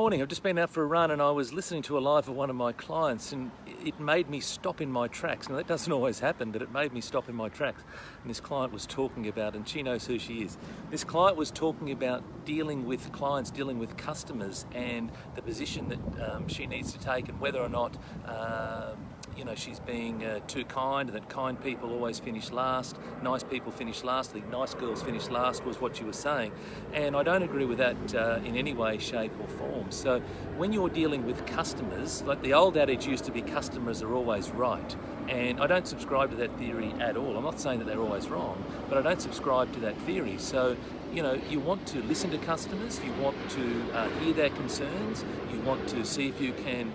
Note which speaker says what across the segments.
Speaker 1: morning. I've just been out for a run and I was listening to a live of one of my clients, and it made me stop in my tracks. Now that doesn't always happen, but it made me stop in my tracks. And this client was talking about, and she knows who she is, this client was talking about dealing with clients, dealing with customers, and the position that she needs to take, and whether or not she's being too kind, and that kind people always finish last, nice people finish last, I think nice girls finish last was what she was saying. And I don't agree with that in any way, shape or form. So when you're dealing with customers, like the old adage used to be, customers are always right. And I don't subscribe to that theory at all. I'm not saying that they're always wrong, but I don't subscribe to that theory. So, you want to listen to customers, you want to hear their concerns, you want to see if you can,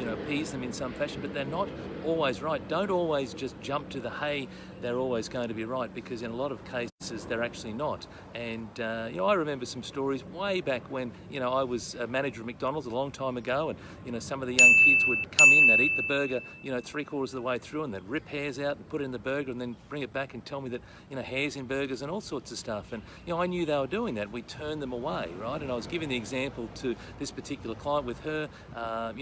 Speaker 1: appease them in some fashion, but they're not always right. Don't always just jump to the, hey, they're always going to be right, because in a lot of cases they're actually not. And I remember some stories way back when I was a manager of McDonald's a long time ago, and some of the young kids would come in, they'd eat the burger 3/4 of the way through, and they'd rip hairs out and put it in the burger and then bring it back and tell me that hairs in burgers and all sorts of stuff. And I knew they were doing that. We turned them away, right? And I was giving the example to this particular client with her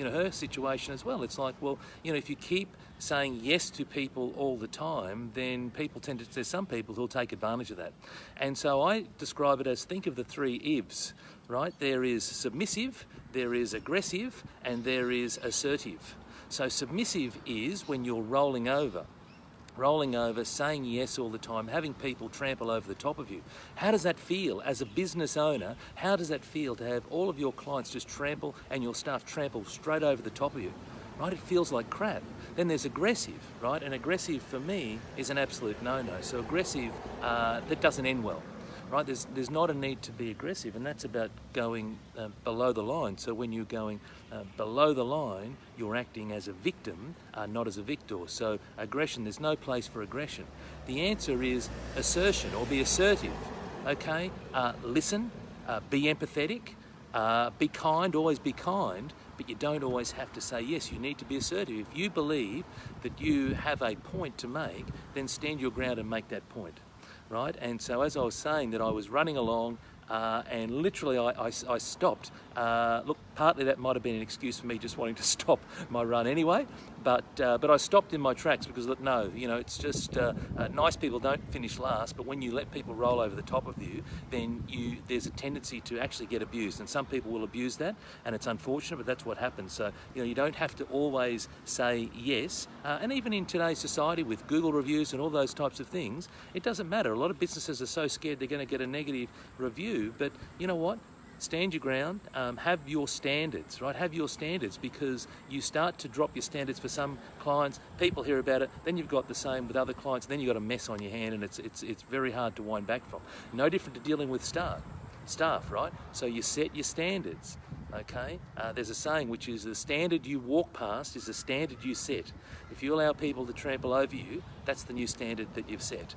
Speaker 1: her situation as well. It's like, well, if you keep saying yes to people all the time, then there's some people who'll take advantage of that. And so I describe it as, think of the three Ives, right? There is submissive, there is aggressive, and there is assertive. So submissive is when you're rolling over, saying yes all the time, having people trample over the top of you. How does that feel as a business owner? How does that feel to have all of your clients just trample and your staff trample straight over the top of you? Right? It feels like crap. Then there's aggressive, right? And aggressive for me is an absolute no-no. So aggressive, that doesn't end well. Right, there's not a need to be aggressive, and that's about going below the line. So when you're going below the line, you're acting as a victim, not as a victor. So aggression, there's no place for aggression. The answer is assertion, or be assertive. Okay, listen, be empathetic, be kind, always be kind, but you don't always have to say yes. You need to be assertive. If you believe that you have a point to make, then stand your ground and make that point. Right, and so as I was saying, that I was running along and literally I stopped. Look, partly that might have been an excuse for me just wanting to stop my run anyway, but I stopped in my tracks because, look, no, it's just nice people don't finish last, but when you let people roll over the top of you, then there's a tendency to actually get abused, and some people will abuse that, and it's unfortunate, but that's what happens. So you don't have to always say yes, and even in today's society with Google reviews and all those types of things, it doesn't matter. A lot of businesses are so scared they're going to get a negative review, but you know what? Stand your ground, have your standards, right? Have your standards, because you start to drop your standards for some clients, people hear about it, then you've got the same with other clients, and then you've got a mess on your hand, and it's very hard to wind back from. No different to dealing with staff, right? So you set your standards, okay? There's a saying which is, the standard you walk past is the standard you set. If you allow people to trample over you, that's the new standard that you've set.